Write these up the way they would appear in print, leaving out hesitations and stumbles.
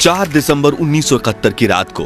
4 दिसंबर 1971 की रात को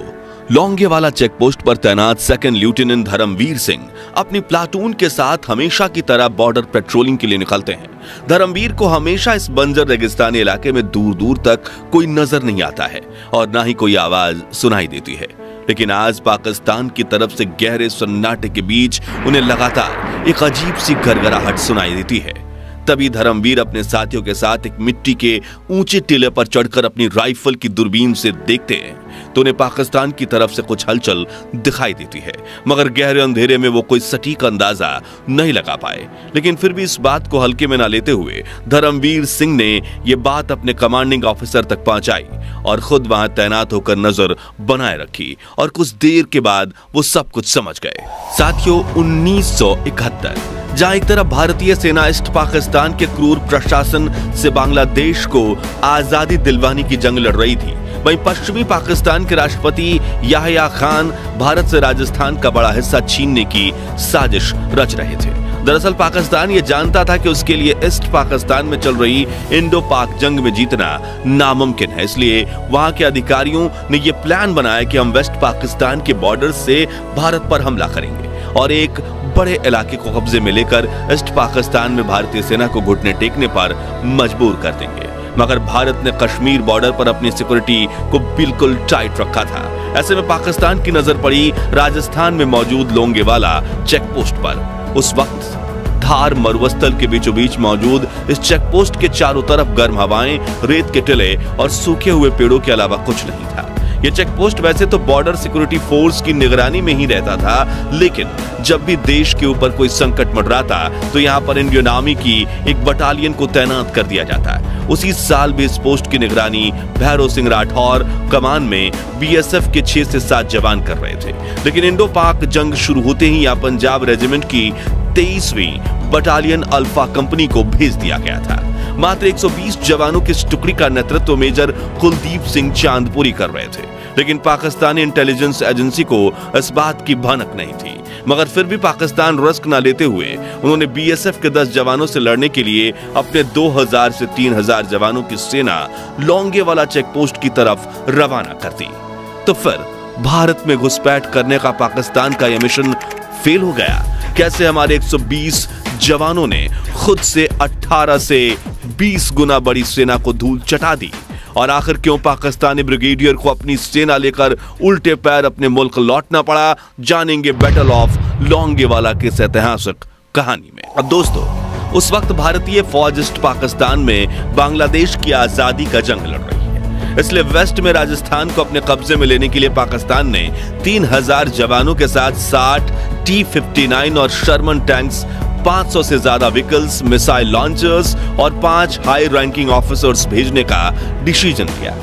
लौंगेवाला चेक पोस्ट पर तैनात सेकंड लेफ्टिनेंट धर्मवीर सिंह अपनी प्लाटून के साथ हमेशा की तरह बॉर्डर पेट्रोलिंग के लिए निकलते हैं। धर्मवीर को हमेशा इस बंजर रेगिस्तानी इलाके में दूर दूर तक कोई नजर नहीं आता है और ना ही कोई आवाज सुनाई देती है, लेकिन आज पाकिस्तान की तरफ से गहरे सन्नाटे के बीच उन्हें लगातार एक अजीब सी गड़गड़ाहट सुनाई देती है। तभी धर्मवीर अपने साथियों के साथ एक मिट्टी के ऊंचे टीले पर चढ़कर अपनी राइफल की दूरबीन से देखते हैं तो उन्हें पाकिस्तान की तरफ से कुछ हलचल दिखाई देती है, मगर गहरे अंधेरे में वो कोई सटीक अंदाजा नहीं लगा पाए। लेकिन फिर भी इस बात को हल्के में ना लेते हुए धर्मवीर सिंह ने ये बात अपने कमांडिंग ऑफिसर तक पहुंचाई और खुद वहां तैनात होकर नजर बनाए रखी और कुछ देर के बाद वो सब कुछ समझ गए। साथियों, 1971 जहां एक तरफ भारतीय सेना ईस्ट पाकिस्तान के क्रूर प्रशासन से बांग्लादेश को आजादी दिलवाने की जंग लड़ रही थी, वहीं पश्चिमी पाकिस्तान के राष्ट्रपति याह्या खान भारत से राजस्थान का बड़ा हिस्सा छीनने की साजिश रच रहे थे। दरअसल पाकिस्तान ये जानता था कि उसके लिए ईस्ट पाकिस्तान में चल रही इंडो पाक जंग में जीतना नामुमकिन है, इसलिए वहां के अधिकारियों ने ये प्लान बनाया कि हम वेस्ट पाकिस्तान के बॉर्डर से भारत पर हमला करेंगे और एक बड़े इलाके को कब्जे में लेकर ईस्ट पाकिस्तान में भारतीय सेना को घुटने टेकने पर मजबूर कर देंगे। मगर भारत ने कश्मीर बॉर्डर पर अपनी सिक्योरिटी को बिल्कुल टाइट रखा था। ऐसे में पाकिस्तान की नजर पड़ी राजस्थान में मौजूद लौंगेवाला चेक पोस्ट पर। उस वक्त धार मरुस्थल के बीचों बीच मौजूद इस चेक पोस्ट के चारों तरफ गर्म हवाएं, रेत के टिले और सूखे हुए पेड़ों के अलावा कुछ नहीं था। ये चेक पोस्ट वैसे तो बॉर्डर सिक्योरिटी फोर्स की निगरानी में ही रहता था, लेकिन जब भी देश के ऊपर कोई संकट मंडराता तो यहाँ पर इंडियन आर्मी की एक बटालियन को तैनात कर दिया जाता। उसी साल भी इस पोस्ट की निगरानी भैरव सिंह राठौर कमान में बीएसएफ के 6 से 7 जवान कर रहे थे। लेकिन इंडो पाक जंग शुरू होते ही यहाँ पंजाब रेजिमेंट की 23वीं बटालियन अल्फा कंपनी को भेज दिया गया था। मात्र 120 जवानों की इस टुकड़ी का नेतृत्व मेजर कुलदीप सिंह चांदपुरी कर रहे थे, लेकिन पाकिस्तानी इंटेलिजेंस एजेंसी को इस बात की भनक नहीं थी। मगर फिर भी पाकिस्तान रिस्क न लेते हुए उन्होंने बीएसएफ के 10 जवानों से लड़ने के लिए अपने 2000 से 3000 जवानों की सेना लौंगेवाला चेक पोस्ट की तरफ रवाना कर दी। तो फिर भारत में घुसपैठ करने का पाकिस्तान का यह मिशन फेल हो गया। कैसे हमारे 120 जवानों ने खुद से 18 से 20 गुना बड़ी सेना को धूल चटा दी, और आखिर क्यों पाकिस्तानी ब्रिगेडियर को अपनी सेना लेकर उल्टे पैर अपने मुल्क लौटना पड़ा, जानेंगे बैटल ऑफ लौंगेवाला की इस ऐतिहासिक कहानी में। अब दोस्तों, उस वक्त भारतीय फौज ईस्ट पाकिस्तान में बांग्लादेश की आजादी का जंग लड़ रही है, इसलिए वेस्ट में राजस्थान को अपने कब्जे में लेने के लिए पाकिस्तान ने 3000 जवानों के साथ 60 T-59 और शर्मन टैंक्स, 500 से ज्यादा व्हीकल्स, मिसाइल लॉन्चर्स और 5 हाई रैंकिंग ऑफिसर्स भेजने का डिसीजन लिया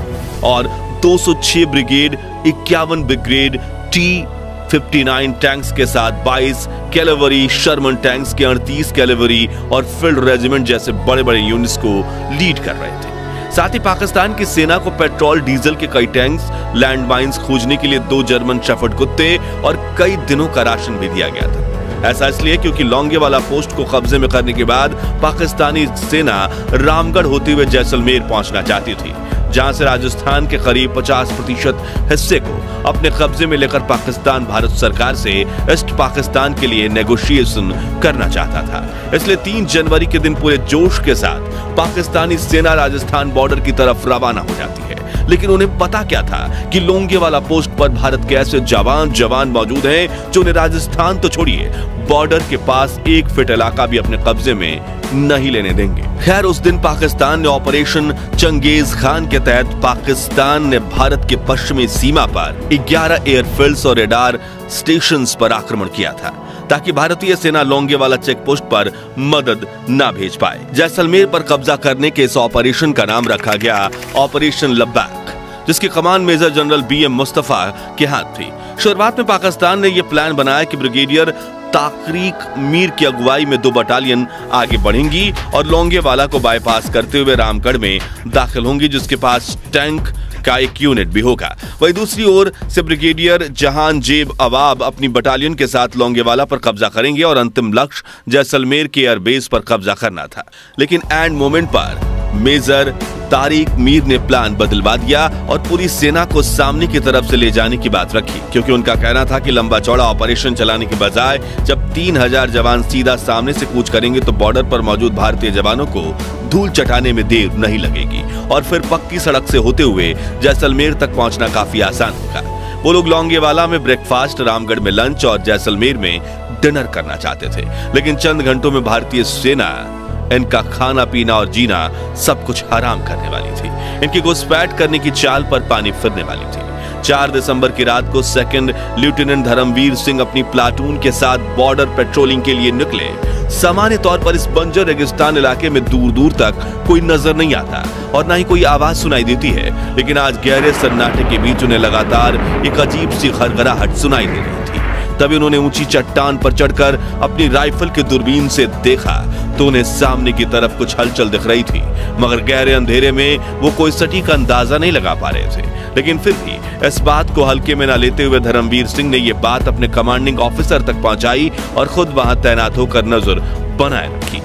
और 206 ब्रिगेड, 51 ब्रिगेड T-59 टैंक्स के साथ 22 कैलेवरी शर्मन टैंक्स के 38 कैलेवरी और फील्ड रेजिमेंट जैसे बड़े बड़े यूनिट्स को लीड कर रहे थे। साथ ही पाकिस्तान की सेना को पेट्रोल, डीजल के कई टैंक्स, लैंड माइंस खोजने के लिए 2 जर्मन शेफर्ड कुत्ते और कई दिनों का राशन भी दिया गया था। ऐसा इसलिए क्योंकि लौंगेवाला पोस्ट को कब्जे में करने के बाद पाकिस्तानी सेना रामगढ़ होते हुए जैसलमेर पहुंचना चाहती थी, जहां से राजस्थान के करीब 50% हिस्से को अपने कब्जे में लेकर पाकिस्तान भारत सरकार से ईस्ट पाकिस्तान के लिए नेगोशिएशन करना चाहता था। इसलिए 3 जनवरी के दिन पूरे जोश के साथ पाकिस्तानी सेना राजस्थान बॉर्डर की तरफ रवाना हो जाती है। लेकिन उन्हें पता क्या था कि लौंगेवाला पोस्ट पर भारत के ऐसे जवान मौजूद हैं जो उन्हें राजस्थान तो छोड़िए, बॉर्डर के पास 1 फीट इलाका भी अपने कब्जे में नहीं लेने देंगे। खैर, उस दिन पाकिस्तान ने ऑपरेशन चंगेज खान के तहत पाकिस्तान ने भारत के पश्चिमी सीमा पर 11 एयरफील्ड्स और रेडार स्टेशंस पर आक्रमण किया था, ताकि भारतीय सेना लौंगेवाला चेक पोस्ट पर मदद न भेज पाए। जैसलमेर पर कब्जा करने के इस ऑपरेशन का नाम रखा गया ऑपरेशन लब्बैक, जिसकी कमान मेजर जनरल BM मुस्तफा के हाथ थी। शुरुआत में पाकिस्तान ने यह प्लान बनाया कि ब्रिगेडियर ताकरीक मीर की अगुवाई में 2 बटालियन आगे बढ़ेंगी और लौंगेवाला को बाईपास करते हुए रामगढ़ में दाखिल होंगी, जिसके पास टैंक का एक यूनिट भी होगा। वहीं दूसरी ओर से ब्रिगेडियर जहांजेब अवाब अपनी बटालियन के साथ लौंगेवाला पर कब्जा करेंगे और अंतिम लक्ष्य जैसलमेर के एयरबेस पर कब्जा करना था। लेकिन एंड मोमेंट पर मेजर तारिक मीर ने प्लान बदलवा दिया और पूरी सेना को सामने की तरफ से ले जाने की बात रखी, क्योंकि उनका कहना था कि लंबा चौड़ा ऑपरेशन चलाने के बजाय जब 3000 जवान सीधा सामने से कूच करेंगे तो बॉर्डर पर मौजूद भारतीय जवानों को धूल चटाने में देर नहीं लगेगी और फिर पक्की सड़क से होते हुए जैसलमेर तक पहुंचना काफी आसान होगा। वो लोग लौंगेवाला में ब्रेकफास्ट, रामगढ़ में लंच और जैसलमेर में डिनर करना चाहते थे, लेकिन चंद घंटों में भारतीय सेना इनका खाना पीना और जीना सब कुछ हराम करने वाली थी। इनकी घुसपैठ करने की चाल पर पानी फिरने वाली थी। 4 दिसंबर की रात को सेकंड लेफ्टिनेंट धर्मवीर सिंह अपनी प्लाटून के साथ बॉर्डर पेट्रोलिंग के लिए निकले। सामान्य तौर पर इस बंजर रेगिस्तान इलाके में दूर दूर तक कोई नजर नहीं आता और ना ही कोई आवाज सुनाई देती है, लेकिन आज गहरे सन्नाटे के बीच उन्हें लगातार एक अजीब सी खरखराहट सुनाई दे रही थी। तभी उन्होंने ऊंची चट्टान पर चढ़कर अपनी राइफल के दूरबीन से देखा तो उन्हें सामने की तरफ कुछ हलचल दिख रही थी, मगर गहरे अंधेरे में वो कोई सटीक अंदाजा नहीं लगा पा रहे थे। लेकिन फिर भी इस बात को हल्के में न लेते हुए धर्मवीर सिंह ने ये बात अपने कमांडिंग ऑफिसर तक पहुंचाई और खुद वहां तैनात होकर नजर बनाए रखी।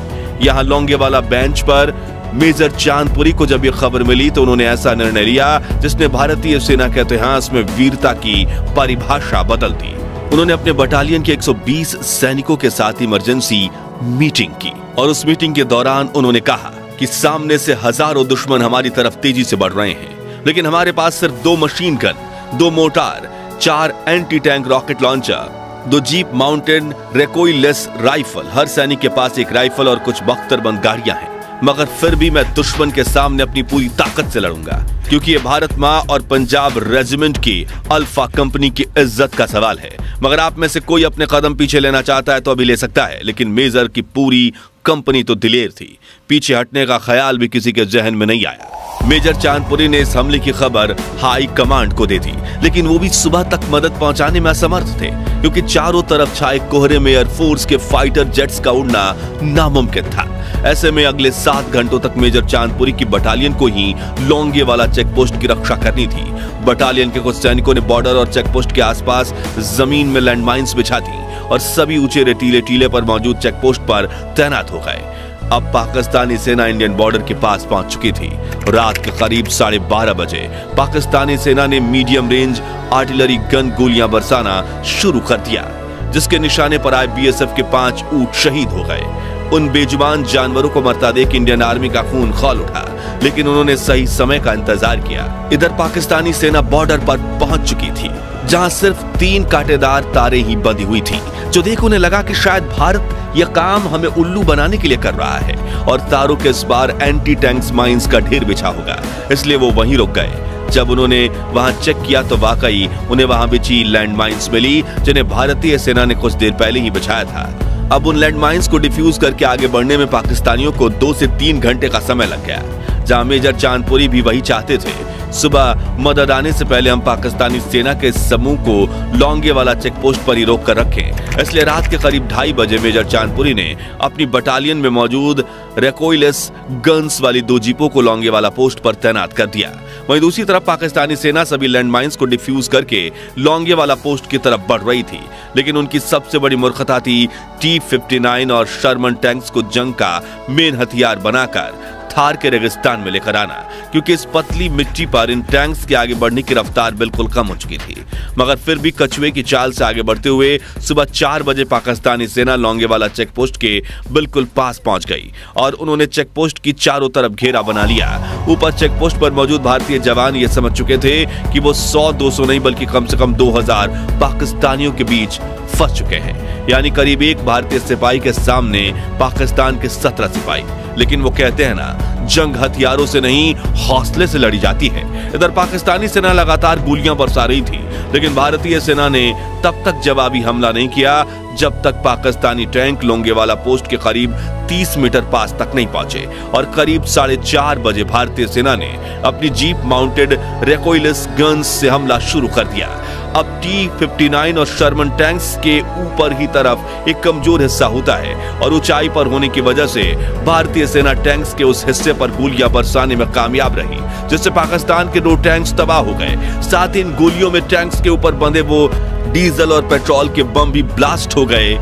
यहाँ लौंगेवाला बेंच पर मेजर चांदपुरी को जब ये खबर मिली तो उन्होंने ऐसा निर्णय लिया जिसने भारतीय सेना के इतिहास में वीरता की परिभाषा बदल दी। उन्होंने अपने बटालियन के 120 सैनिकों के साथ इमरजेंसी मीटिंग की और उस मीटिंग के दौरान उन्होंने कहा कि सामने से हजारों दुश्मन हमारी तरफ तेजी से बढ़ रहे हैं, लेकिन हमारे पास सिर्फ 2 machine gun, 2 mortar, 4 anti tank rocket launcher, 2 jeep mounted recoilless rifle, हर सैनिक के पास एक राइफल और कुछ बख्तरबंद गाड़ियां हैं, मगर फिर भी मैं दुश्मन के सामने अपनी पूरी ताकत से लड़ूंगा, क्योंकि ये भारत माँ और पंजाब रेजिमेंट की अल्फा कंपनी की इज्जत का सवाल है। मगर आप में से कोई अपने कदम पीछे लेना चाहता है तो अभी ले सकता है, लेकिन मेजर की पूरी कंपनी तो दिलेर थी, पीछे हटने का ख्याल भी किसी के जहन में नहीं आया। मेजर चांदपुरी ने इस हमले की खबर हाई कमांड को दे दी, लेकिन वो भी सुबह तक मदद पहुंचाने में असमर्थ थे, क्योंकि चारों तरफ छाए कोहरे में एयरफोर्स के फाइटर जेट्स का उड़ना नामुमकिन था। ऐसे में अगले 7 घंटों तक मेजर चांदपुरी की बटालियन को ही लौंगेवाला चेकपोस्ट की रक्षा करनी थी। बटालियन के कुछ सैनिकों ने बॉर्डर और चेकपोस्ट के आसपास जमीन में लैंडमाइंस बिछा दी और सभी ऊंचे रेतीले टीले पर मौजूद चेकपोस्ट पर तैनात हो गए। अब पाकिस्तानी सेना इंडियन बॉर्डर के पास पहुंच चुकी थी। रात के करीब 12:30 बजे पाकिस्तानी सेना ने मीडियम रेंज आर्टिलरी गन गोलियां बरसाना शुरू कर दिया, जिसके निशाने पर आए बीएसएफ के 5 ऊंट शहीद हो गए। उन बेजुबान जानवरों को मरता देख इंडियन आर्मी का खून खौल उठा, लेकिन उन्होंने सही समय का इंतजार किया। इधर पाकिस्तानी सेना बॉर्डर पर पहुंच चुकी थी, जहां सिर्फ 3 कांटेदार तारें ही बंधी हुई थी, जो देख उन्हें लगा कि शायद भारत यह काम हमें उल्लू बनाने के लिए कर रहा है और तारों के इस बार एंटी टैंक्स माइंस का ढेर बिछा होगा, इसलिए वो वहीं रुक गए। जब उन्होंने वहां चेक किया तो वाकई उन्हें वहां बिछी लैंड माइंस मिली, जिन्हें भारतीय सेना ने कुछ देर पहले ही बिछाया था। अब उन लैंड माइंस को डिफ्यूज करके आगे बढ़ने में पाकिस्तानियों को 2 से 3 घंटे का समय लग गया, जहां मेजर चांदपुरी भी वही चाहते थे। सुबह मदद आने से पहले हम पाकिस्तानी सेना के समूह को लौंगेवाला चेकपोस्ट पर ही रोक कर रखें, इसलिए रात के करीब 2:30 बजे मेजर चांदपुरी ने अपनी बटालियन में मौजूद रेकोइलेस गन्स वाली 2 जीपों को लौंगेवाला पोस्ट पर तैनात कर दिया। वहीं दूसरी तरफ पाकिस्तानी सेना सभी लैंडमाइंस को डिफ्यूज करके लौंगेवाला पोस्ट की तरफ बढ़ रही थी, लेकिन उनकी सबसे बड़ी मूर्खता थी T-59 और शर्मन टैंक्स को जंग का मेन हथियार बनाकर थार के रेगिस्तान में लेकर आना, क्योंकि इस पतली मिट्टी पर इन टैंक्स के आगे बढ़ने की रफ्तार बिल्कुल कम हो चुकी थी। मगर फिर भी कछुए की चाल से आगे बढ़ते हुए सुबह 4 बजे पाकिस्तानी सेना लौंगेवाला चेकपोस्ट के बिल्कुल पास पहुंच गई और उन्होंने चेकपोस्ट की चारों तरफ घेरा बना लिया। ऊपर चेकपोस्ट पर मौजूद भारतीय जवान ये समझ चुके थे कि वो 100-200 नहीं बल्कि कम से कम 2000 पाकिस्तानियों के बीच फंस चुके हैं, यानी करीब एक भारतीय सिपाही के सामने पाकिस्तान के 17 सिपाही। लेकिन वो कहते हैं ना, जंग हथियारों से नहीं हौसले से लड़ी जाती है। इधर पाकिस्तानी सेना लगातार गोलियां बरसा रही थी, लेकिन भारतीय सेना ने तब तक जवाबी हमला नहीं किया जब तक पाकिस्तानी टैंक लौंगेवाला पोस्ट के करीब 30 मीटर पास तक नहीं पहुंचे और करीब 4:30 बजे भारतीय सेना ने अपनी जीप माउंटेड रेकोइलेस गन्स से हमला शुरू कर दिया। अब T-59 और शर्मन टैंक्स के ऊपर ही तरफ एक कमजोर हिस्सा होता है और ऊंचाई पर होने की वजह से भारतीय सेना टैंक्स के उस हिस्से पर गोलियां बरसाने में कामयाब रही, जिससे पाकिस्तान के 2 टैंक्स तबाह हो गए। साथ ही इन गोलियों में टैंक्स के ऊपर बंधे वो डीजल और पेट्रोल के बम भी ब्लास्ट हो गए,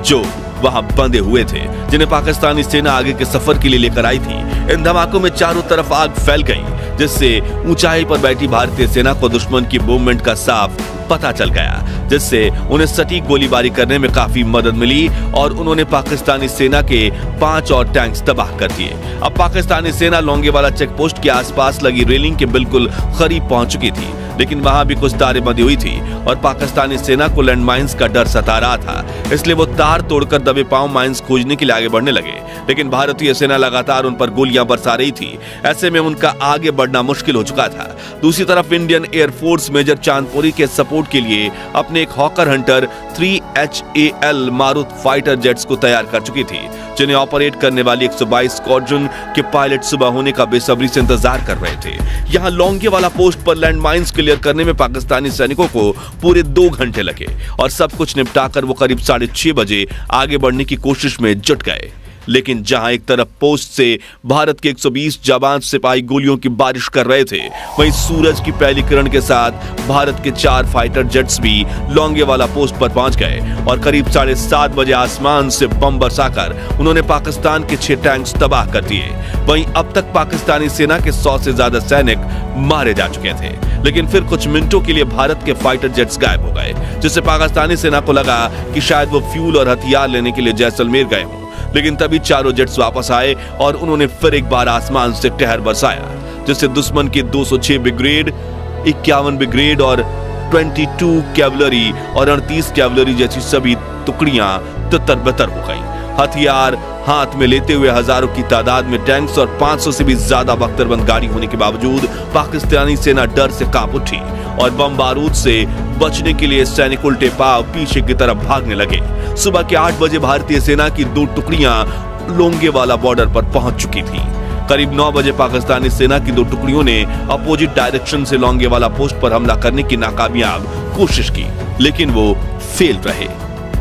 जो वहां बंधे हुए थे, जिन्हें पाकिस्तानी सेना आगे के सफर के लिए लेकर आई थी। इन धमाकों में चारों तरफ आग फैल गई, जिससे ऊंचाई पर बैठी भारतीय सेना को दुश्मन की मूवमेंट का साफ पता चल गया, जिससे उन्हें सटीक गोलीबारी करने में काफी मदद मिली और उन्होंने पाकिस्तानी सेना के 5 और टैंक्स तबाह कर दिए। अब पाकिस्तानी सेना लोंगेवाला चेक पोस्ट के आसपास लगी रेलिंग के बिल्कुल करीब पहुंच चुकी थी, लेकिन वहां भी कुछ तारें बंधी हुई थी और पाकिस्तानी सेना को लैंडमाइंस का डर सता रहा था, इसलिए वो तार तोड़कर दबे पांव माइंस खोजने के लिए आगे बढ़ने लगे। लेकिन भारतीय सेना लगातार उन पर गोलियां बरसा रही थी, ऐसे में उनका आगे बढ़ना मुश्किल हो चुका था। दूसरी तरफ इंडियन एयरफोर्स मेजर चांदपुरी के सपोर्ट के लिए अपने एक Hawker Hunter 3HAL Marut fighter jets को तैयार कर चुकी थी, जिन्हें ऑपरेट करने वाली 122 स्क्वाड्रन के पायलट सुबह होने का बेसब्री से इंतजार कर रहे थे। यहां लोंगेवाला पोस्ट पर लैंडमाइंस क्लियर करने में पाकिस्तानी सैनिकों को पूरे 2 घंटे लगे और सब कुछ निपटाकर वो करीब 6:30 बजे आगे बढ़ने की कोशिश में जुट गए। लेकिन जहां एक तरफ पोस्ट से भारत के 120 जाबाज सिपाही गोलियों की बारिश कर रहे थे, वहीं सूरज की पहली किरण के साथ भारत के 4 फाइटर जेट्स भी लोंगेवाला पोस्ट पर पहुंच गए और करीब 7:30 बजे आसमान से बम बरसाकर उन्होंने पाकिस्तान के 6 टैंक्स तबाह कर दिए। वहीं अब तक पाकिस्तानी सेना के 100 से ज्यादा सैनिक मारे जा चुके थे, लेकिन फिर कुछ मिनटों के लिए भारत के फाइटर जेट्स गायब हो गए, जिससे पाकिस्तानी सेना को लगा कि शायद वो फ्यूल और हथियार लेने के लिए जैसलमेर गए हों। लेकिन तभी चारों जेट्स वापस आए और उन्होंने फिर एक बार आसमान से कहर बरसाया, जिससे दुश्मन की 206 ब्रिगेड, 51 ब्रिगेड और 22 कैवलरी और 38 कैवलरी जैसी सभी टुकड़ियां तितर-बितर हो गई। हथियार हाथ में लेते हुए हजारों की तादाद में टैंक्स और 500 से भी ज्यादा बख्तरबंद गाड़ी होने के बावजूद पाकिस्तानी सेना डर से कांप उठी और बम बारूद से बचने के लिए सैनिक उल्टे पांव पीछे की तरफ भागने लगे। सुबह के 8 बजे भारतीय सेना की 2 टुकड़ियां लोंगेवाला बॉर्डर पर पहुंच चुकी थी। करीब 9 बजे पाकिस्तानी सेना की 2 टुकड़ियों ने अपोजिट डायरेक्शन से लोंगेवाला पोस्ट पर हमला करने की नाकामयाब कोशिश की, लेकिन वो फेल रहे।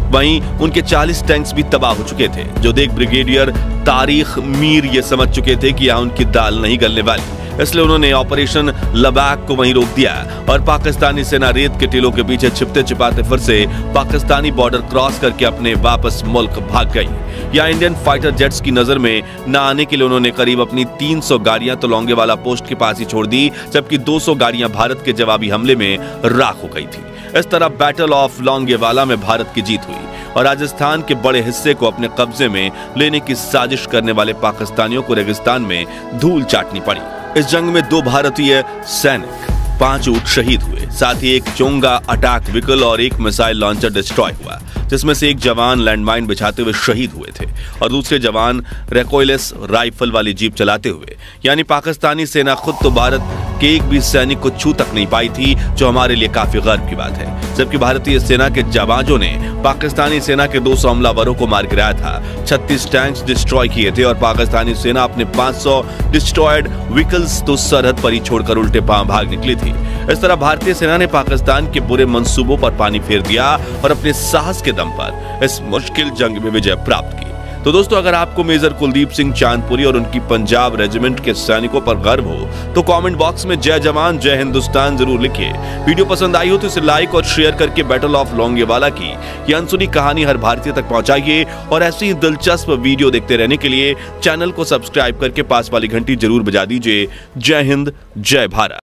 वहीं उनके 40 टैंक्स भी तबाह हो चुके थे, जो देख ब्रिगेडियर तारिक मीर ये समझ चुके थे कि यहां उनकी दाल नहीं गलने वाली, इसलिए उन्होंने ऑपरेशन लबाक को वहीं रोक दिया और पाकिस्तानी सेना रेत के टीलों के पीछे छिपते छिपाते फिर से पाकिस्तानी बॉर्डर क्रॉस करके अपने वापस मुल्क भाग गई। यहाँ इंडियन फाइटर जेट्स की नजर में न आने के लिए उन्होंने करीब अपनी 300 गाड़ियां तो लोंगेवाला पोस्ट के पास ही छोड़ दी, जबकि 200 गाड़ियां भारत के जवाबी हमले में राख हो गई थी। इस तरह बैटल ऑफ लोंगेवाला में भारत की जीत हुई और राजस्थान के बड़े हिस्से को अपने कब्जे में लेने की साजिश करने वाले पाकिस्तानियों को रेगिस्तान में धूल चाटनी पड़ी। इस जंग में 2 भारतीय सैनिक, 5 ऊंट शहीद हुए, साथ ही एक चोंगा अटैक व्हीकल और एक मिसाइल लॉन्चर डिस्ट्रॉय हुआ, जिसमें से एक जवान लैंडमाइन बिछाते हुए शहीद हुए थे और दूसरे जवान रिकॉइललेस राइफल वाली जीप चलाते हुए। यानी पाकिस्तानी सेना खुद तो भारत के एक भी सैनिक को छू तक नहीं पाई थी, जो हमारे लिए काफी गर्व की बात है। जबकि भारतीय सेना के जाबाजों ने पाकिस्तानी सेना के 200 हमलावरों को मार गिराया था, 36 टैंक्स डिस्ट्रॉय किए थे और पाकिस्तानी सेना अपने 500 डिस्ट्रॉयड व्हीकल्स तो सरहद पर ही छोड़कर उल्टे पांव भाग निकली थी। इस तरह भारतीय सेना ने पाकिस्तान के बुरे मंसूबों पर पानी फेर दिया और अपने साहस के दम पर इस मुश्किल जंग में विजय प्राप्त की। तो दोस्तों, अगर आपको मेजर कुलदीप सिंह चांदपुरी और उनकी पंजाब रेजिमेंट के सैनिकों पर गर्व हो तो कमेंट बॉक्स में जय जवान जय हिंदुस्तान जरूर लिखिए। वीडियो पसंद आई हो तो इसे लाइक और शेयर करके बैटल ऑफ लोंगेवाला की ये अनसुनी कहानी हर भारतीय तक पहुंचाइए और ऐसी ही दिलचस्प वीडियो देखते रहने के लिए चैनल को सब्सक्राइब करके पास वाली घंटी जरूर बजा दीजिए। जय हिंद, जय भारत।